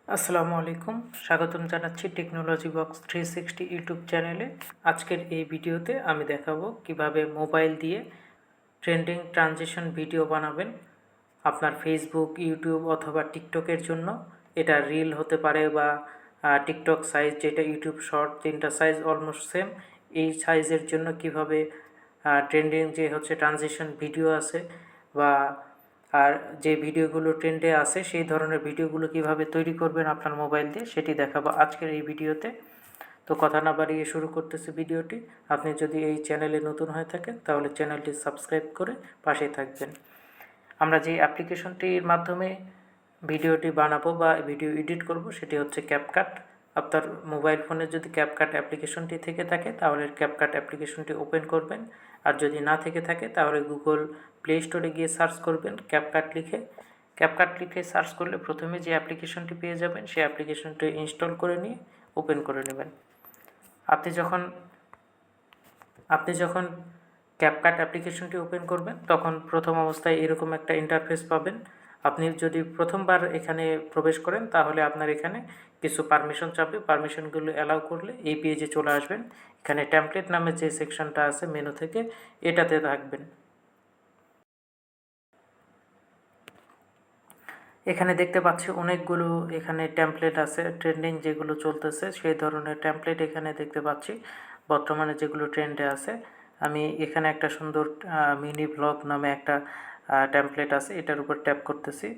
আসসালামু আলাইকুম, স্বাগতম জানাচ্ছি টেকনোলজি বক্স 360 ইউটিউব চ্যানেলে। আজকের এই ভিডিওতে আমি দেখাবো কিভাবে মোবাইল দিয়ে ট্রেন্ডিং ট্রানজিশন ভিডিও বানাবেন আপনার ফেসবুক, ইউটিউব অথবা টিকটকের জন্য। এটা রিল হতে পারে বা টিকটক সাইজ, যেটা ইউটিউব শর্ট, তিনটা সাইজ অলমোস্ট সেম। এই সাইজের জন্য কিভাবে ট্রেন্ডিং যে হচ্ছে ট্রানজিশন ভিডিও আছে বা আর যে ভিডিওগুলো ট্রেন্ডে আছে সেই ধরনের ভিডিওগুলো কিভাবে তৈরি করবেন আপনার মোবাইল দিয়ে, সেটি দেখাবো আজকের এই ভিডিওতে। তো কথা না বাড়িয়ে শুরু করতেছি ভিডিওটি। আপনি যদি এই চ্যানেলে নতুন হয়ে থাকেন তাহলে চ্যানেলটি সাবস্ক্রাইব করে পাশে থাকবেন। আমরা যে অ্যাপ্লিকেশনটির মাধ্যমে ভিডিওটি বানাবো বা ভিডিও এডিট করব সেটি হচ্ছে ক্যাপকাট। আপনার মোবাইল ফোনে যদি ক্যাপকাট অ্যাপ্লিকেশনটি থেকে থাকে তাহলে ক্যাপকাট অ্যাপ্লিকেশনটি ওপেন করবেন, আর যদি না থেকে থাকে তাহলে গুগল প্লে স্টোরে গিয়ে সার্চ করবেন ক্যাপকাট লিখে। ক্যাপকাট লিখে সার্চ করলে প্রথমে যে অ্যাপ্লিকেশনটি পেয়ে যাবেন সেই অ্যাপ্লিকেশনটি ইনস্টল করে নিয়ে ওপেন করে নেবেন। আপনি যখন ক্যাপকাট অ্যাপ্লিকেশনটি ওপেন করবেন তখন প্রথম অবস্থায় এরকম একটা ইন্টারফেস পাবেন। আপনি যদি প্রথমবার এখানে প্রবেশ করেন তাহলে আপনার এখানে কিছু পারমিশন চাপবে। পারমিশনগুলো অ্যালাউ করলে এই পেজে চলে আসবেন। এখানে টেমপ্লেট নামে যে সেকশনটা আছে মেনু থেকে, এটাতে থাকবেন। এখানে দেখতে পাচ্ছি অনেকগুলো এখানে টেমপ্লেট আছে, ট্রেন্ডিং যেগুলো চলতেছে সেই ধরনের টেমপ্লেট এখানে দেখতে পাচ্ছি, বর্তমানে যেগুলো ট্রেন্ডে আছে। আমি এখানে একটা সুন্দর মিনি ব্লগ নামে একটা টেমপ্লেট আছে, এটার উপর ট্যাপ করতেছি।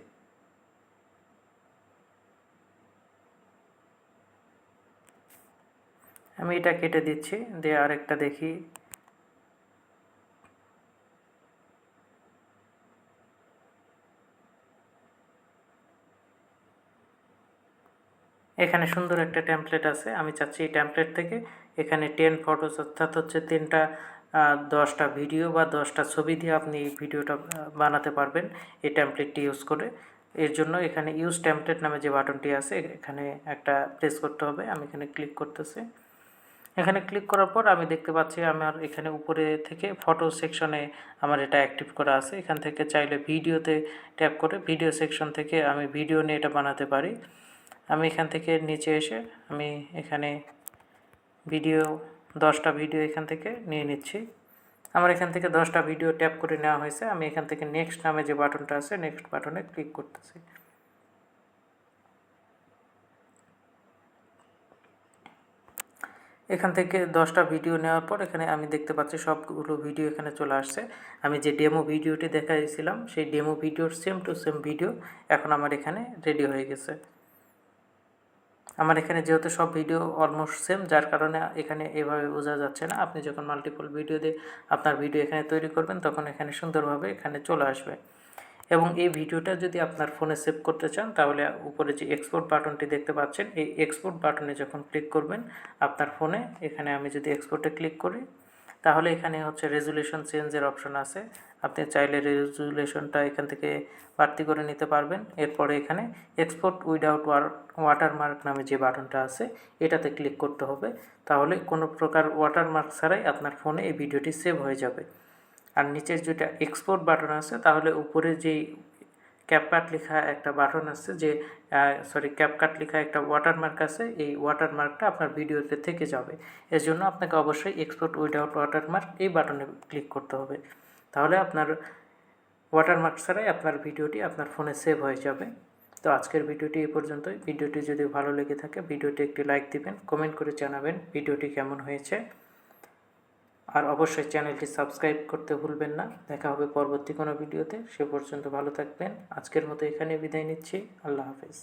আমি এটা কেটে দিচ্ছি, দিয়ে আরেকটা দেখি। এখানে সুন্দর একটা টেমপ্লেট আছে, আমি চাচ্ছি এই টেমপ্লেট থেকে এখানে 10 ফটোস, অর্থাৎ হচ্ছে 10টা ভিডিও বা 10টা ছবি দিয়ে আপনি এই ভিডিওটা বানাতে পারবেন এই টেমপ্লেটটি ইউজ করে। এর জন্য এখানে ইউজ টেমপ্লেট নামে যে বাটনটি আছে এখানে একটা প্রেস করতে হবে। আমি এখানে ক্লিক করতেছি। এখানে ক্লিক করার পর আমি দেখতে পাচ্ছি আমার এখানে উপরে থেকে ফটো সেকশনে আমার এটা অ্যাক্টিভ করা আছে। এখান থেকে চাইলে ভিডিওতে ট্যাপ করে ভিডিও সেকশন থেকে আমি ভিডিও নিয়ে এটা বানাতে পারি। আমি এখান থেকে নিচে এসে আমি এখানে ভিডিও 10টা ভিডিও এখান থেকে নিয়ে নিচ্ছি। আমার এখান থেকে 10টা ভিডিও ট্যাপ করে নেওয়া হয়েছে। আমি এখান থেকে নেক্সট নামে যে বাটনটা আছে নেক্সট বাটনে ক্লিক করতেছি। এখান থেকে 10টা ভিডিও নেওয়ার পর এখানে আমি দেখতে পাচ্ছি সবগুলো ভিডিও এখানে চলে আসছে। আমি যে ডেমো ভিডিওটি দেখাইছিলাম সেই ডেমো ভিডিওর সেম টু সেম ভিডিও এখন আমার এখানে রেডি হয়ে গেছে। আমার এখানে যেহেতু সব ভিডিও অলমোস্ট সেম, যার কারণে এখানে এভাবে বোঝা যাচ্ছে না। আপনি যখন মাল্টিপল ভিডিও দিয়ে আপনার ভিডিও এখানে তৈরি করবেন তখন এখানে সুন্দরভাবে এখানে চলে আসবে। এবং এই ভিডিওটা যদি আপনার ফোনে সেভ করতে চান তাহলে উপরে যে এক্সপোর্ট বাটনটি দেখতে পাচ্ছেন এই এক্সপোর্ট বাটনে যখন ক্লিক করবেন আপনার ফোনে, এখানে আমি যদি এক্সপোর্টে ক্লিক করি তাহলে এখানে হচ্ছে রেজুলেশন চেঞ্জের অপশন আছে। আপনি চাইলে রেজুলেশনটা এখান থেকে বাড়তি করে নিতে পারবেন। এরপরে এখানে এক্সপোর্ট উইদাউট ওয়াটারমার্ক নামে যে বাটনটা আছে এটাতে ক্লিক করতে হবে। তাহলে কোনো প্রকার ওয়াটারমার্ক ছাড়াই আপনার ফোনে এই ভিডিওটি সেভ হয়ে যাবে। আর নিচের যেটা এক্সপোর্ট বাটন আছে তাহলে উপরে যেই ক্যাপকাট লেখা একটা বাটন আছে, যে ক্যাপকাট লেখা একটা ওয়াটারমার্ক আছে, এই ওয়াটারমার্কটা আপনার ভিডিওতে থেকে যাবে। এর জন্য আপনাকে অবশ্যই এক্সপোর্ট উইদাউট ওয়াটারমার্ক এই বাটনে ক্লিক করতে হবে। তাহলে আপনার ওয়াটারমার্ক ছাড়াই আপনার ভিডিওটি আপনার ফোনে সেভ হয়ে যাবে। তো আজকের ভিডিওটি এই পর্যন্তই। ভিডিওটি যদি ভালো লেগে থাকে ভিডিওটি একটি লাইক দিবেন, কমেন্ট করে জানাবেন ভিডিওটি কেমন হয়েছে, আর অবশ্যই চ্যানেলটি সাবস্ক্রাইব করতে ভুলবেন না। দেখা হবে পরবর্তী কোনো ভিডিওতে। সে পর্যন্ত ভালো থাকবেন। আজকের মতো এখানে বিদায় নিচ্ছি। আল্লাহ হাফেজ।